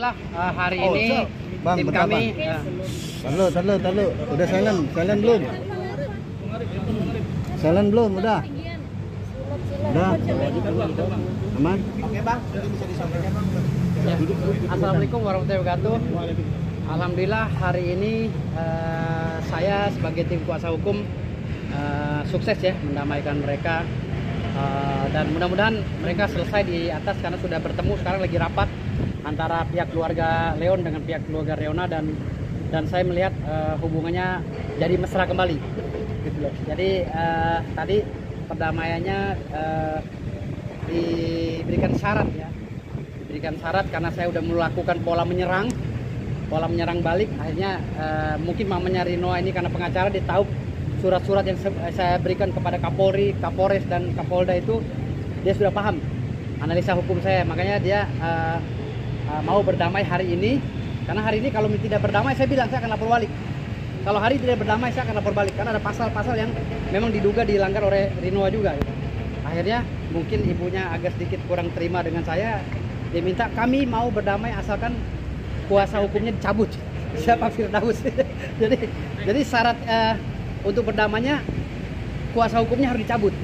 alhamdulillah hari ini Bang, tim bentar, kami Talu. Udah silent belum? Silent belum? Udah. Aman? Oke bang, mungkin bisa disampaikan bang. ya. Assalamualaikum warahmatullahi wabarakatuh. Alhamdulillah hari ini saya sebagai tim kuasa hukum sukses ya mendamaikan mereka. Dan mudah-mudahan mereka selesai di atas karena sudah bertemu. Sekarang lagi rapat antara pihak keluarga Leon dengan pihak keluarga Reona, dan saya melihat hubungannya jadi mesra kembali gitu loh. Jadi tadi perdamaiannya diberikan syarat ya, diberikan syarat karena saya udah melakukan pola menyerang balik. Akhirnya mungkin mamanya Rino ini karena pengacara, dia tahu surat-surat yang saya berikan kepada Kapolri, Kapolres, dan Kapolda itu dia sudah paham analisa hukum saya. Makanya dia mau berdamai hari ini. Karena hari ini kalau tidak berdamai, saya bilang saya akan lapor balik. Kalau hari tidak berdamai, saya akan lapor balik. Karena ada pasal-pasal yang memang diduga dilanggar oleh Rinoa juga gitu. Akhirnya mungkin ibunya agak sedikit kurang terima dengan saya. Dia minta kami mau berdamai asalkan kuasa hukumnya dicabut. Siapa Firdaus? jadi syarat untuk berdamainya kuasa hukumnya harus dicabut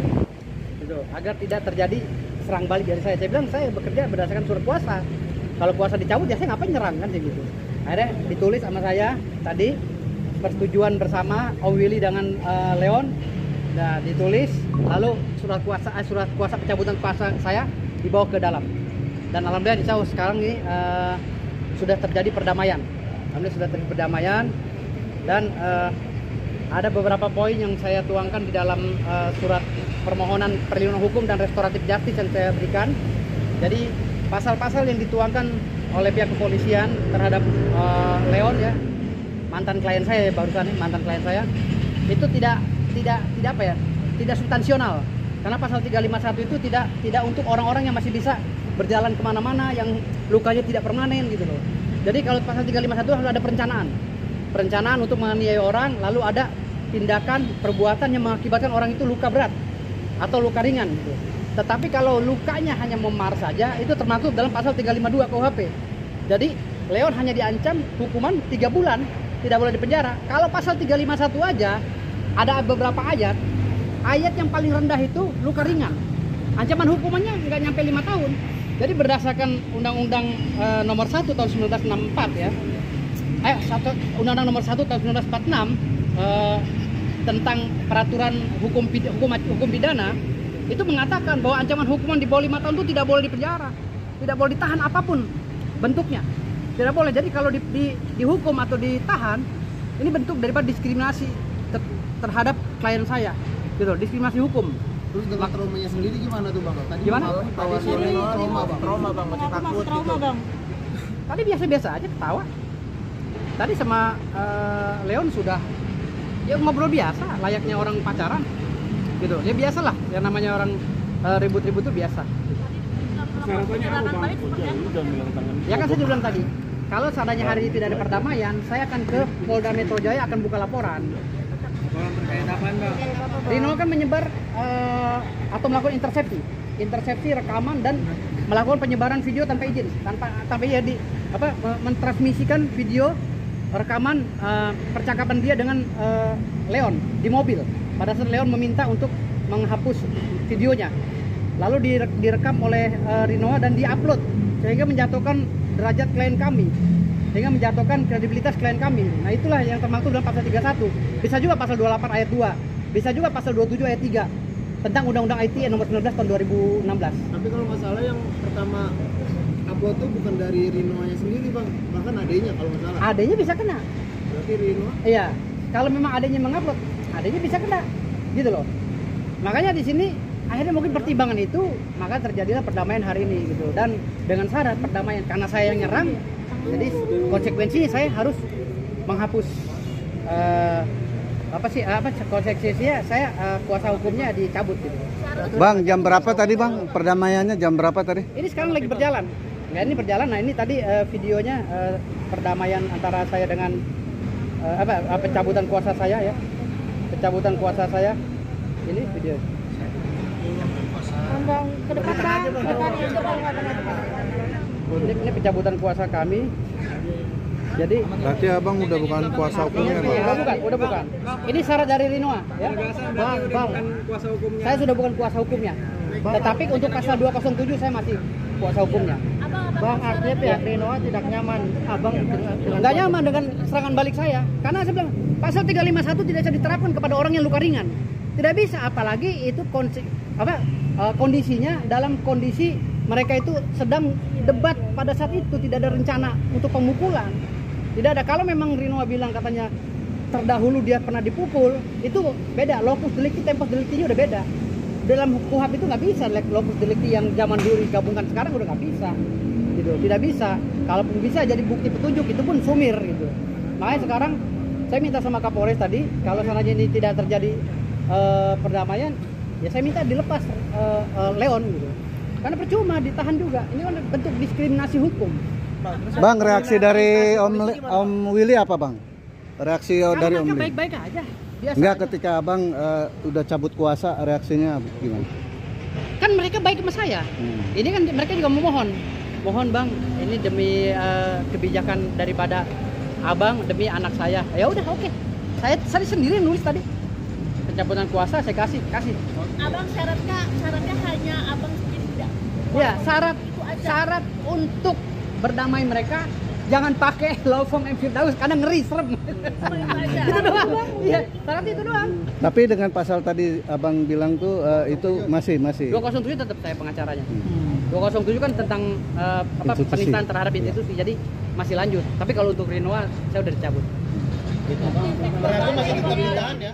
gitu, agar tidak terjadi serang balik dari saya. Saya bilang saya bekerja berdasarkan surat kuasa, kalau kuasa dicabut ya saya ngapain nyerang kan gitu. Akhirnya ditulis sama saya tadi persetujuan bersama Om Willy dengan Leon, nah ditulis, lalu surat kuasa pencabutan kuasa saya dibawa ke dalam, dan alhamdulillah insya Allah sekarang ini sudah terjadi perdamaian. Alhamdulillah sudah terjadi perdamaian, dan ada beberapa poin yang saya tuangkan di dalam surat permohonan perlindungan hukum dan restoratif justice yang saya berikan. Jadi pasal-pasal yang dituangkan oleh pihak kepolisian terhadap Leon ya, mantan klien saya barusan, mantan klien saya, itu tidak apa ya, tidak substansional. Karena pasal 351 itu tidak untuk orang-orang yang masih bisa berjalan kemana-mana, yang lukanya tidak permanen gitu loh. Jadi kalau pasal 351 harus ada perencanaan untuk menganiaya orang, lalu ada tindakan perbuatan yang mengakibatkan orang itu luka berat atau luka ringan gitu. Tetapi kalau lukanya hanya memar saja, itu termasuk dalam pasal 352 KUHP. Jadi Leon hanya diancam hukuman 3 bulan, tidak boleh dipenjara. Kalau pasal 351 aja ada beberapa ayat yang paling rendah itu luka ringan, ancaman hukumannya nggak nyampe 5 tahun. Jadi berdasarkan Undang-Undang nomor 1 tahun 1964 ya, Undang-Undang nomor 1 tahun 1946 tentang peraturan hukum pidana itu mengatakan bahwa ancaman hukuman di bawah 5 tahun itu tidak boleh dipenjara, tidak boleh ditahan apapun bentuknya, tidak boleh. Jadi kalau dihukum atau ditahan, ini bentuk daripada diskriminasi terhadap klien saya gitu, diskriminasi hukum. Terus dengan traumanya sendiri gimana tuh bang? Tadi Gimana? Trauma bang, masih takut gitu. Tadi biasa-biasa aja ketawa. Tadi sama Leon sudah ya ngobrol biasa, layaknya orang pacaran gitu. Ya biasalah, yang namanya orang ribut-ribut itu biasa. Ya kan saya bilang tadi, kalau seandainya hari ini tidak ada perdamaian, saya akan ke Polda Metro Jaya, akan buka laporan. Rino kan menyebar atau melakukan intersepsi rekaman dan melakukan penyebaran video tanpa izin, tanpa ya mentransmisikan video rekaman percakapan dia dengan Leon di mobil. Pada saat Leon meminta untuk menghapus videonya, lalu direkam oleh Rinoa dan diupload, sehingga menjatuhkan derajat klien kami, sehingga menjatuhkan kredibilitas klien kami. Nah itulah yang termaktub dalam pasal 31. Bisa juga pasal 28 ayat 2, bisa juga pasal 27 ayat 3 tentang Undang-Undang ITE nomor 19 tahun 2016. Tapi kalau masalah yang pertama upload tuh bukan dari Rinoanya sendiri bang, bahkan adenya kalau nggak salah. Adenya bisa kena. Berarti Rino? Iya, kalau memang adanya mengupload, adanya bisa kena, gitu loh. Makanya di sini akhirnya mungkin pertimbangan itu, maka terjadilah perdamaian hari ini gitu. Dan dengan syarat perdamaian, karena saya yang nyerang, jadi konsekuensinya saya harus menghapus konsekuensinya saya kuasa hukumnya dicabut gitu. Bang, jam berapa tadi bang? Perdamaiannya jam berapa tadi? Ini sekarang lagi berjalan. Nggak, ini berjalan. Nah ini tadi videonya perdamaian antara saya dengan pencabutan kuasa saya ya. Pencabutan kuasa saya. Ini video. Bang, ke depan bang, ke depan aja bang. Ini pencabutan kuasa kami. Jadi Berarti abang udah bukan kuasa hukumnya bang? udah bukan. Ini syarat dari Rinoa, ya. Bang, kuasa hukumnya. saya sudah bukan kuasa hukumnya. Tetapi untuk pasal 207 saya masih kuasa hukumnya. Bang, artinya pihak Rinoa tidak nyaman abang dengan Nggak nyaman dengan serangan balik saya. Karena saya bilang pasal 351 tidak bisa diterapkan kepada orang yang luka ringan. Tidak bisa, apalagi itu kondisinya dalam kondisi mereka itu sedang debat pada saat itu, tidak ada rencana untuk pemukulan. Tidak ada. Kalau memang Rinoa bilang katanya terdahulu dia pernah dipukul, itu beda. Locus delicti, tempus delictinya udah beda. Dalam KUHP itu nggak bisa locus delicti yang zaman dulu digabungkan sekarang udah nggak bisa. Gitu. Tidak bisa. Kalaupun bisa jadi bukti petunjuk itu pun sumir gitu. Makanya sekarang saya minta sama Kapolres tadi, kalau seandainya ini tidak terjadi perdamaian, ya saya minta dilepas Leon gitu. Karena percuma ditahan juga. Ini kan bentuk diskriminasi hukum. Bang, reaksi dari Om Willy apa bang? Reaksi dari Om Willy? Baik-baik aja. Biasa Enggak, aja. ketika abang udah cabut kuasa, reaksinya gimana? Kan mereka baik sama saya. Ini kan mereka juga mohon bang, ini demi kebijakan daripada abang, demi anak saya. Ya udah oke. Saya sendiri nulis tadi pencabutan kuasa saya kasih. abang syaratnya hanya abang sendiri tidak. Ya syarat Itu aja. syarat untuk berdamai mereka jangan pakai law firm M. Firdaus karena ngeri serem. Itu doang. Iya, syarat itu doang. Tapi dengan pasal tadi abang bilang tuh itu masih 207 tetap saya pengacaranya. 207 kan tentang Institusi. penistaan terhadap institusi, jadi masih lanjut. Tapi kalau untuk Rinoa saya udah dicabut. Berarti masih tetap ditahan ya?